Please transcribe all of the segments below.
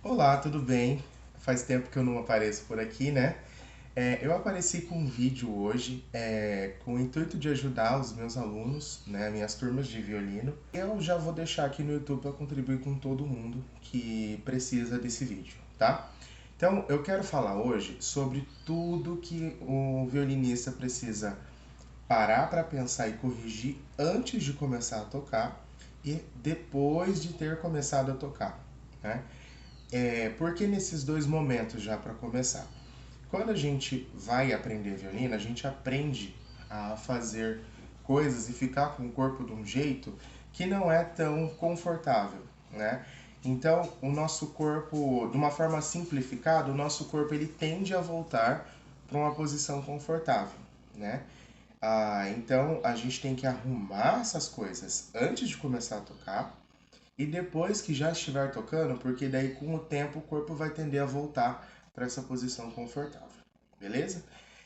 Olá, tudo bem? Faz tempo que eu não apareço por aqui, né? Eu apareci com um vídeo hoje com o intuito de ajudar os meus alunos, né, minhas turmas de violino. Eu já vou deixar aqui no YouTube para contribuir com todo mundo que precisa desse vídeo, tá? Então, eu quero falar hoje sobre tudo que o violinista precisa parar para pensar e corrigir antes de começar a tocar e depois de ter começado a tocar, né? Por que nesses dois momentos já para começar? Quando a gente vai aprender violino, a gente aprende a fazer coisas e ficar com o corpo de um jeito que não é tão confortável, né? Então, o nosso corpo, de uma forma simplificada, o nosso corpo ele tende a voltar para uma posição confortável, né? Então, a gente tem que arrumar essas coisas antes de começar a tocar e depois que já estiver tocando, porque daí com o tempo o corpo vai tender a voltar para essa posição confortável, beleza?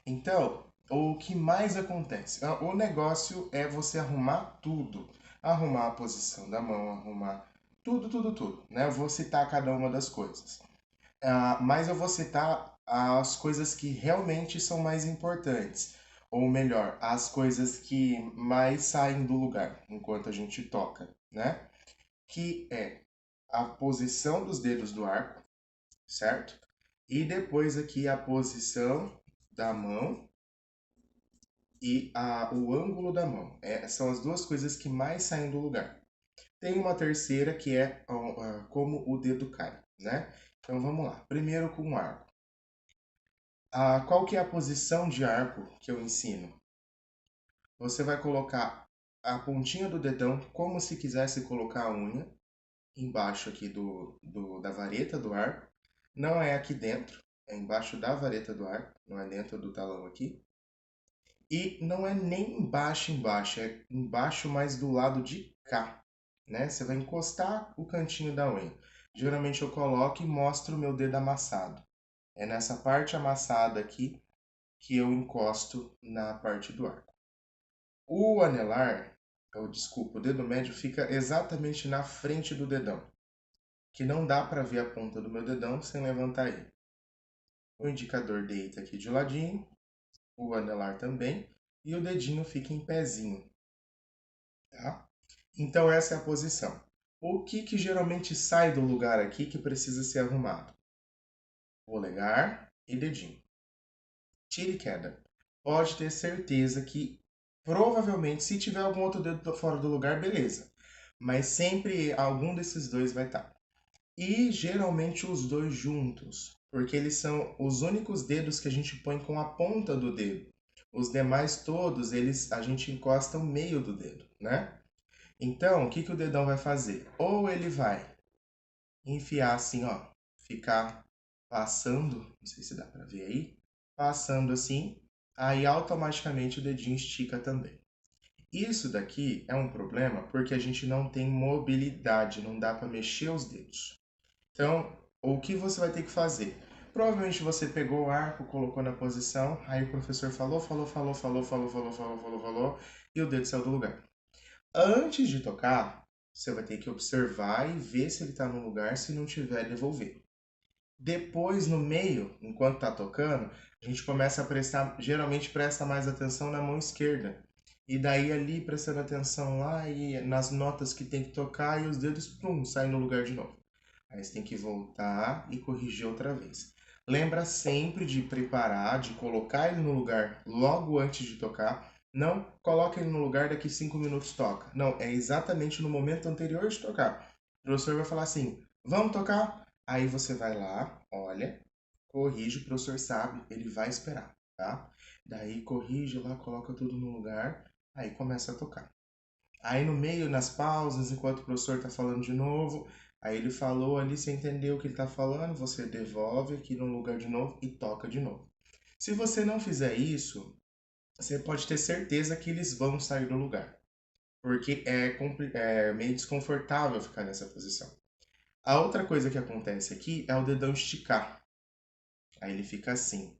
Então, o que mais acontece? O negócio é você arrumar tudo. Arrumar a posição da mão, arrumar tudo, né? Eu vou citar cada uma das coisas. Mas eu vou citar as coisas que realmente são mais importantes. Ou melhor, as coisas que mais saem do lugar enquanto a gente toca, né? Que é a posição dos dedos do arco, certo? E depois aqui a posição da mão e o ângulo da mão. São as duas coisas que mais saem do lugar. Tem uma terceira que é como o dedo cai, né? Então vamos lá. Primeiro com o arco. Qual que é a posição de arco que eu ensino? Você vai colocar a pontinha do dedão como se quisesse colocar a unha embaixo aqui da vareta do arco. Não é aqui dentro, é embaixo da vareta do arco, não é dentro do talão aqui. E não é nem embaixo, é embaixo mais do lado de cá, né? Você vai encostar o cantinho da unha. Geralmente eu coloco e mostro o meu dedo amassado. É nessa parte amassada aqui que eu encosto na parte do arco. O anelar, ou desculpa, o dedo médio fica exatamente na frente do dedão, que não dá para ver a ponta do meu dedão sem levantar ele. O indicador deita aqui de ladinho, o anelar também, e o dedinho fica em pezinho, tá? Então essa é a posição. O que geralmente sai do lugar aqui que precisa ser arrumado? Polegar e dedinho. Tira e queda. Pode ter certeza que provavelmente se tiver algum outro dedo fora do lugar, beleza. Mas sempre algum desses dois vai estar. E geralmente os dois juntos, porque eles são os únicos dedos que a gente põe com a ponta do dedo. Os demais todos, a gente encosta o meio do dedo, né? Então, o que o dedão vai fazer? Ou ele vai enfiar assim, ó, ficar passando, não sei se dá para ver aí, passando assim, aí automaticamente o dedinho estica também. Isso daqui é um problema porque a gente não tem mobilidade, não dá para mexer os dedos. Então, o que você vai ter que fazer? Provavelmente você pegou o arco, colocou na posição, aí o professor falou, e o dedo saiu do lugar. Antes de tocar, você vai ter que observar e ver se ele está no lugar, se não tiver, devolver. Depois, no meio, enquanto está tocando, a gente começa a prestar, geralmente presta mais atenção na mão esquerda. E daí ali prestando atenção lá e nas notas que tem que tocar e os dedos, pum, saem no lugar de novo. Aí você tem que voltar e corrigir outra vez. Lembra sempre de preparar, de colocar ele no lugar logo antes de tocar. Não coloca ele no lugar daqui 5 minutos toca. Não, é exatamente no momento anterior de tocar. O professor vai falar assim: vamos tocar? Aí você vai lá, olha, corrige, o professor sabe, ele vai esperar, tá? Daí corrige lá, coloca tudo no lugar, aí começa a tocar. Aí no meio, nas pausas, enquanto o professor está falando de novo, aí ele falou ali, você entendeu o que ele está falando, você devolve aqui no lugar de novo e toca de novo. Se você não fizer isso, você pode ter certeza que eles vão sair do lugar, porque é meio desconfortável ficar nessa posição. A outra coisa que acontece aqui é o dedão esticar. Aí ele fica assim.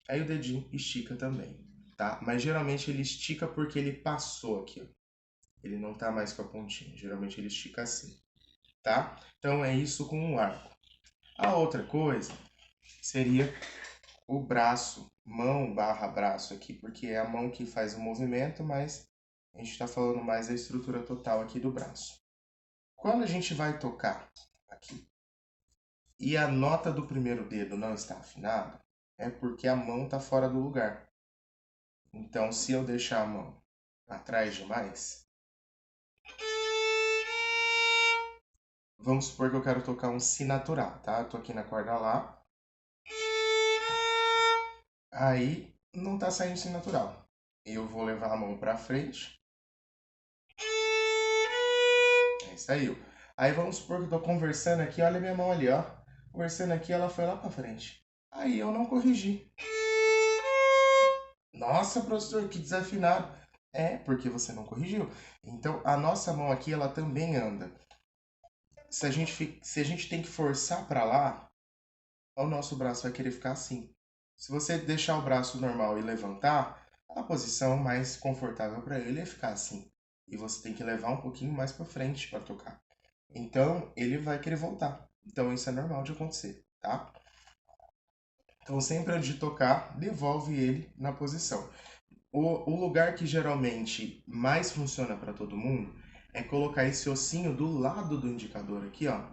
Aí o dedinho estica também, tá? Mas geralmente ele estica porque ele passou aqui, ó. Ele não tá mais com a pontinha. Geralmente ele estica assim. tá? Então é isso com o arco. A outra coisa seria o braço, mão barra braço aqui, porque é a mão que faz o movimento, mas a gente está falando mais da estrutura total aqui do braço. Quando a gente vai tocar aqui e a nota do primeiro dedo não está afinada, é porque a mão está fora do lugar. Então, se eu deixar a mão atrás demais, vamos supor que eu quero tocar um si natural, tá? Eu tô aqui na corda Lá, aí não tá saindo si natural. Eu vou levar a mão pra frente, aí saiu. Aí vamos supor que eu tô conversando aqui, olha a minha mão ali, ó. Conversando aqui, ela foi lá pra frente. Aí eu não corrigi. Nossa, professor, que desafinado. É, porque você não corrigiu. Então, a nossa mão aqui, ela também anda. Se a gente tem que forçar para lá, o nosso braço vai querer ficar assim. Se você deixar o braço normal e levantar, a posição mais confortável para ele é ficar assim. E você tem que levar um pouquinho mais para frente para tocar. Então, ele vai querer voltar. Então, isso é normal de acontecer, tá? Então, sempre antes de tocar, devolve ele na posição. O lugar que geralmente mais funciona para todo mundo é colocar esse ossinho do lado do indicador aqui, ó,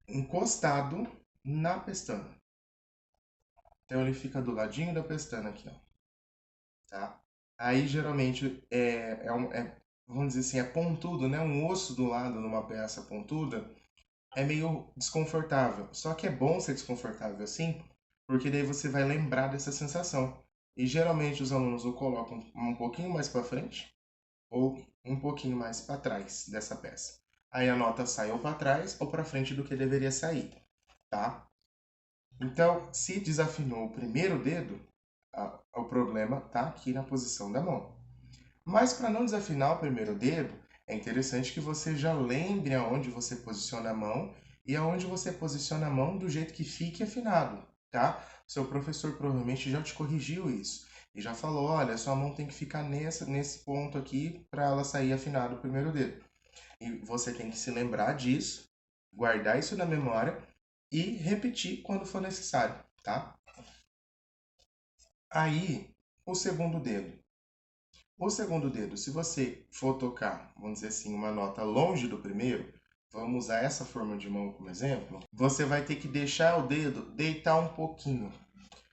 encostado na pestana. Então ele fica do ladinho da pestana aqui, ó, tá? Aí geralmente vamos dizer assim, é pontudo, né? Um osso do lado numa peça pontuda é meio desconfortável. Só que é bom ser desconfortável assim, porque daí você vai lembrar dessa sensação. E geralmente os alunos o colocam um pouquinho mais para frente ou um pouquinho mais para trás dessa peça. Aí a nota sai ou para trás ou para frente do que deveria sair, tá? Então, se desafinou o primeiro dedo, o problema está aqui na posição da mão. Mas para não desafinar o primeiro dedo, é interessante que você já lembre aonde você posiciona a mão e aonde você posiciona a mão do jeito que fique afinado, tá? Seu professor provavelmente já te corrigiu isso e já falou, olha, sua mão tem que ficar nesse ponto aqui para ela sair afinado o primeiro dedo. E você tem que se lembrar disso, guardar isso na memória e repetir quando for necessário, tá? Aí, o segundo dedo. O segundo dedo, se você for tocar, vamos dizer assim, uma nota longe do primeiro, vamos usar essa forma de mão como exemplo, você vai ter que deixar o dedo deitar um pouquinho.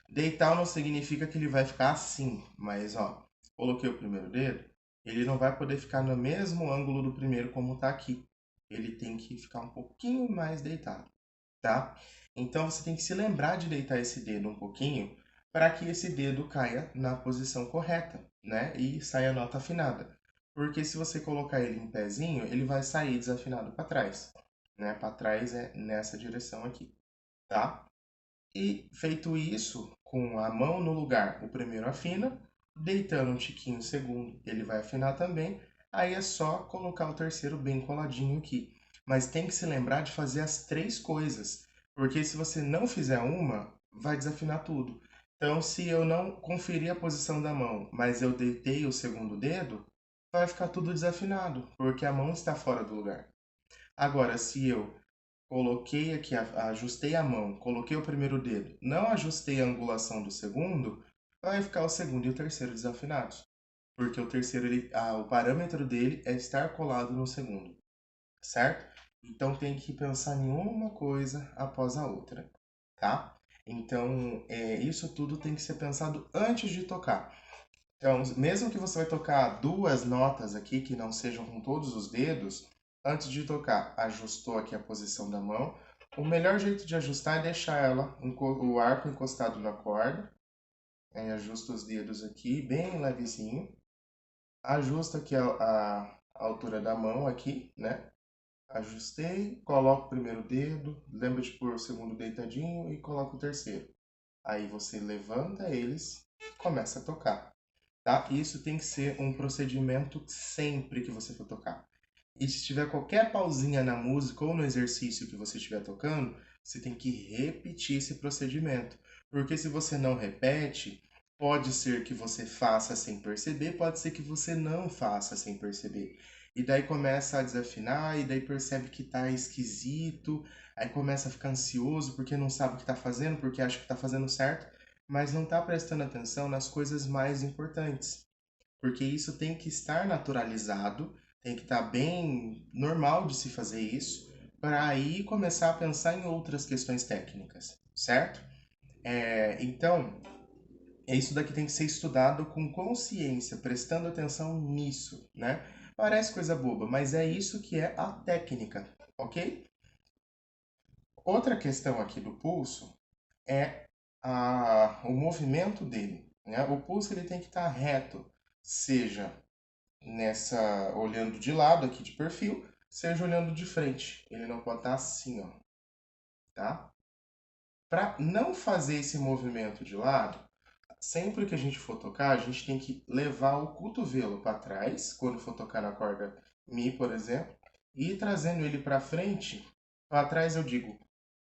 Deitar não significa que ele vai ficar assim, mas ó, coloquei o primeiro dedo, ele não vai poder ficar no mesmo ângulo do primeiro como está aqui. Ele tem que ficar um pouquinho mais deitado, tá? Então você tem que se lembrar de deitar esse dedo um pouquinho para que esse dedo caia na posição correta, né? E saia a nota afinada. Porque se você colocar ele em pezinho, ele vai sair desafinado para trás, né? Para trás é nessa direção aqui, tá? E feito isso, com a mão no lugar, o primeiro afina, deitando um tiquinho o segundo, ele vai afinar também. Aí é só colocar o terceiro bem coladinho aqui. Mas tem que se lembrar de fazer as três coisas, porque se você não fizer uma, vai desafinar tudo. Então, se eu não conferir a posição da mão, mas eu deitei o segundo dedo, vai ficar tudo desafinado, porque a mão está fora do lugar. Agora, se eu coloquei aqui, ajustei a mão, coloquei o primeiro dedo, não ajustei a angulação do segundo, vai ficar o segundo e o terceiro desafinados. Porque o terceiro, o parâmetro dele é estar colado no segundo, certo? Então tem que pensar em uma coisa após a outra, tá? Então, isso tudo tem que ser pensado antes de tocar. Então, mesmo que você vai tocar duas notas aqui que não sejam com todos os dedos, antes de tocar, ajustou aqui a posição da mão. O melhor jeito de ajustar é deixar o arco encostado na corda. Aí ajusta os dedos aqui, bem levezinho. Ajusta aqui a altura da mão aqui, né? Ajustei, coloco o primeiro dedo, lembra de pôr o segundo deitadinho e coloca o terceiro. Aí você levanta eles e começa a tocar. Tá? Isso tem que ser um procedimento sempre que você for tocar. E se tiver qualquer pausinha na música ou no exercício que você estiver tocando, você tem que repetir esse procedimento. Porque se você não repete, pode ser que você faça sem perceber, pode ser que você não faça sem perceber. e daí começa a desafinar, e daí percebe que tá esquisito, aí começa a ficar ansioso porque não sabe o que tá fazendo, porque acha que tá fazendo certo, mas não tá prestando atenção nas coisas mais importantes. Porque isso tem que estar naturalizado, tem que estar bem normal de se fazer isso, para aí começar a pensar em outras questões técnicas, certo? Então, isso daqui tem que ser estudado com consciência, prestando atenção nisso, né? Parece coisa boba, mas é isso que é a técnica, ok? Outra questão aqui do pulso é o movimento dele, né? O pulso ele tem que estar reto, seja olhando de lado aqui de perfil, seja olhando de frente. Ele não pode estar assim, ó, tá? Para não fazer esse movimento de lado, sempre que a gente for tocar, a gente tem que levar o cotovelo para trás, quando for tocar na corda Mi, por exemplo, e ir trazendo ele para frente. Para trás eu digo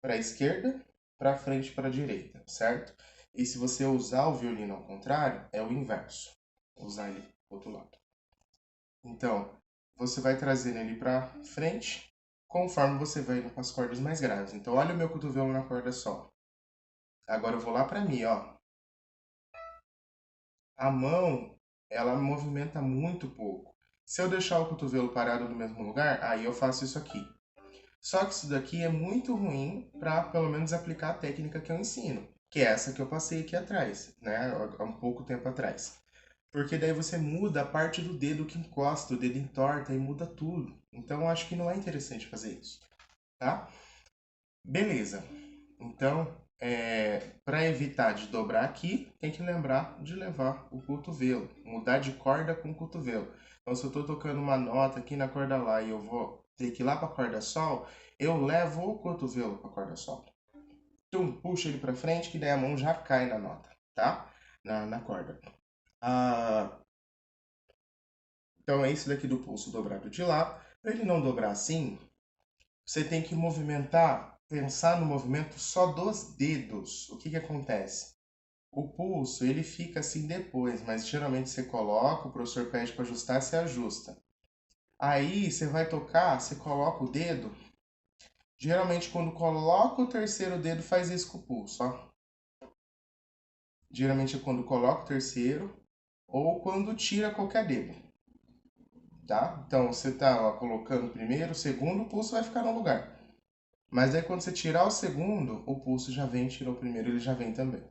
para a esquerda, para frente para a direita, certo? E se você usar o violino ao contrário, é o inverso. Usar ele do outro lado. Então, você vai trazendo ele para frente, conforme você vai indo para as cordas mais graves. Então, olha o meu cotovelo na corda Sol. Agora eu vou lá para Mi, ó. A mão, ela movimenta muito pouco. Se eu deixar o cotovelo parado no mesmo lugar, aí eu faço isso aqui. Só que isso daqui é muito ruim para, pelo menos, aplicar a técnica que eu ensino, que é essa que eu passei aqui atrás, né, há um pouco tempo atrás. Porque daí você muda a parte do dedo que encosta, o dedo entorta e muda tudo. Então eu acho que não é interessante fazer isso, tá? Beleza. Então, para evitar de dobrar aqui, tem que lembrar de levar o cotovelo, mudar de corda com o cotovelo. Então, se eu estou tocando uma nota aqui na corda Lá e eu vou ter que ir lá para a corda Sol, eu levo o cotovelo para a corda Sol. Então, puxa ele para frente, que daí a mão já cai na nota, tá? Na corda. Ah, então, é isso daqui do pulso dobrado de lado. Para ele não dobrar assim, você tem que movimentar, pensar no movimento só dos dedos. O que que acontece? O pulso, ele fica assim depois, mas geralmente você coloca, o professor pede para ajustar, você ajusta. Aí você vai tocar, você coloca o dedo. Geralmente quando coloca o terceiro dedo, faz isso com o pulso, ó. Geralmente é quando coloca o terceiro ou quando tira qualquer dedo, tá? Então você tá ó, colocando o primeiro, o segundo, o pulso vai ficar no lugar. Mas aí quando você tirar o segundo, o pulso já vem, tirou o primeiro, ele já vem também.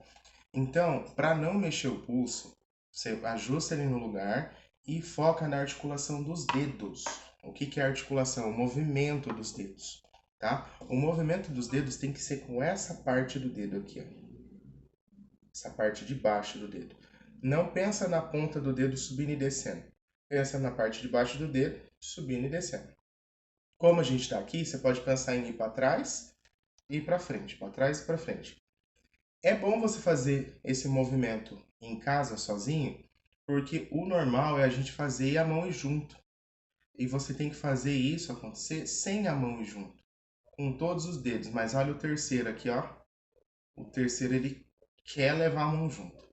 Então, para não mexer o pulso, você ajusta ele no lugar e foca na articulação dos dedos. O que que é articulação? O movimento dos dedos, tá? O movimento dos dedos tem que ser com essa parte do dedo aqui, ó. Essa parte de baixo do dedo. Não pensa na ponta do dedo subindo e descendo. Pensa na parte de baixo do dedo, subindo e descendo. Como a gente está aqui, você pode pensar em ir para trás e para frente, para trás e para frente. É bom você fazer esse movimento em casa sozinho, porque o normal é a gente fazer e a mão ir junto. E você tem que fazer isso acontecer sem a mão ir junto, com todos os dedos. Mas olha o terceiro aqui, ó. O terceiro ele quer levar a mão junto,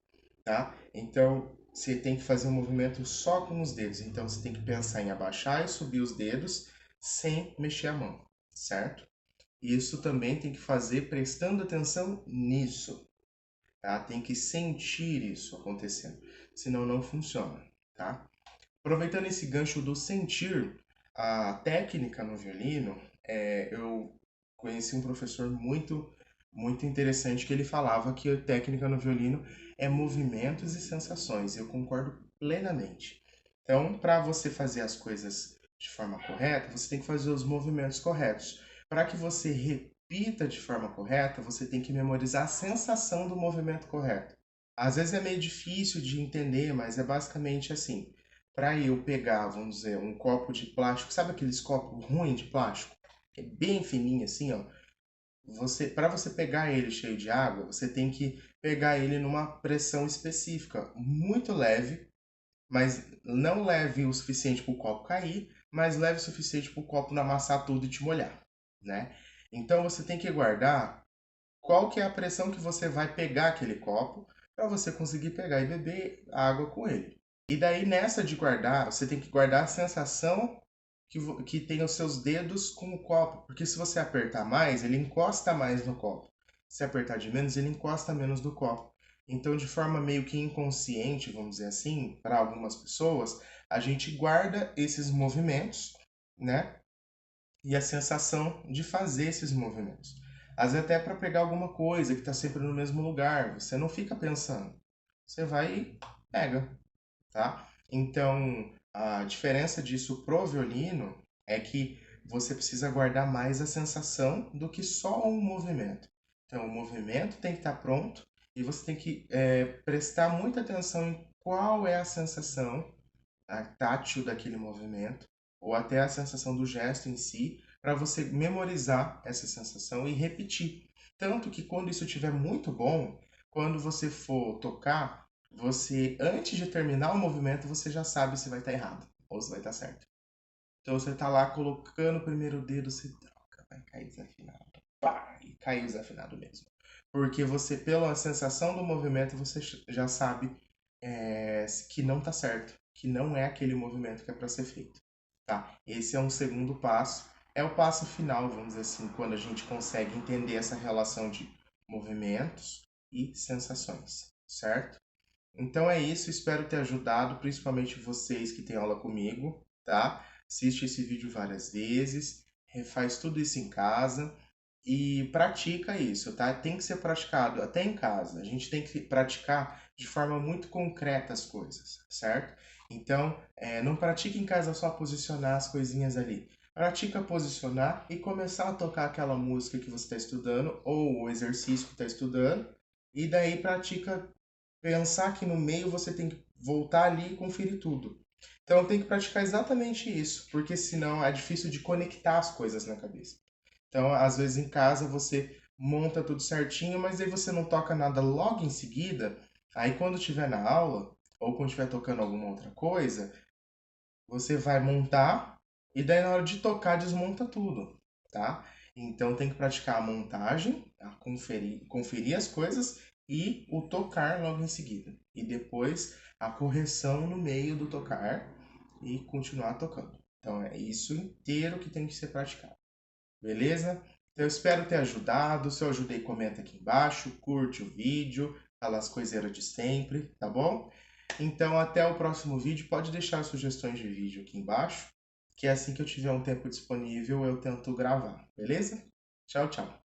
tá? Então você tem que fazer um movimento só com os dedos. Então você tem que pensar em abaixar e subir os dedos sem mexer a mão, certo? Isso também tem que fazer prestando atenção nisso. Tá? Tem que sentir isso acontecendo, senão não funciona, tá? Aproveitando esse gancho do sentir, a técnica no violino, eu conheci um professor muito interessante que ele falava que a técnica no violino é movimentos e sensações. Eu concordo plenamente. Então, para você fazer as coisas de forma correta, você tem que fazer os movimentos corretos. Para que você repita de forma correta, você tem que memorizar a sensação do movimento correto. Às vezes é meio difícil de entender, mas é basicamente assim. Para eu pegar, vamos dizer, um copo de plástico, sabe aqueles copos ruins de plástico? Que é bem fininho assim, ó. Para você pegar ele cheio de água, você tem que pegar ele numa pressão específica, muito leve, mas não leve o suficiente para o copo cair, mas leve o suficiente para o copo não amassar tudo e te molhar, né? Então você tem que guardar qual que é a pressão que você vai pegar aquele copo para você conseguir pegar e beber água com ele. E daí nessa de guardar, você tem que guardar a sensação que tenha os seus dedos com o copo, porque se você apertar mais, ele encosta mais no copo. Se apertar de menos, ele encosta menos do copo. Então, de forma meio que inconsciente, vamos dizer assim, para algumas pessoas, a gente guarda esses movimentos, né? E a sensação de fazer esses movimentos. Às vezes até para pegar alguma coisa que está sempre no mesmo lugar, você não fica pensando. Você vai e pega, tá? Então, a diferença disso pro violino é que você precisa guardar mais a sensação do que só um movimento. Então, o movimento tem que estar pronto e você tem que prestar muita atenção em qual é a sensação a tátil daquele movimento ou até a sensação do gesto em si, para você memorizar essa sensação e repetir. Tanto que quando isso estiver muito bom, quando você for tocar, você, antes de terminar o movimento, você já sabe se vai estar errado ou se vai estar certo. Então você está lá colocando o primeiro dedo, você troca, vai cair desafinado. Pá, e caiu desafinado mesmo. Porque você, pela sensação do movimento, você já sabe que não está certo, que não é aquele movimento que é para ser feito. Tá? Esse é um segundo passo. É o passo final, vamos dizer assim, quando a gente consegue entender essa relação de movimentos e sensações, certo? Então é isso, espero ter ajudado, principalmente vocês que têm aula comigo, tá? Assiste esse vídeo várias vezes, refaz tudo isso em casa e pratica isso, tá? Tem que ser praticado até em casa. A gente tem que praticar de forma muito concreta as coisas, certo? Então, não pratique em casa só posicionar as coisinhas ali. Pratica posicionar e começar a tocar aquela música que você está estudando ou o exercício que está estudando. E daí pratica pensar que no meio você tem que voltar ali e conferir tudo. Então tem que praticar exatamente isso, porque senão é difícil de conectar as coisas na cabeça. Então, às vezes em casa você monta tudo certinho, mas aí você não toca nada logo em seguida. Aí quando estiver na aula, ou quando estiver tocando alguma outra coisa, você vai montar e daí na hora de tocar desmonta tudo, tá? Então tem que praticar a montagem, a conferir as coisas e o tocar logo em seguida. E depois a correção no meio do tocar e continuar tocando. Então é isso inteiro que tem que ser praticado. Beleza? Então, eu espero ter ajudado. Se eu ajudei, comenta aqui embaixo, curte o vídeo, fala as coiseiras de sempre, tá bom? Então, até o próximo vídeo. Pode deixar sugestões de vídeo aqui embaixo, que é assim que eu tiver um tempo disponível, eu tento gravar, beleza? Tchau, tchau.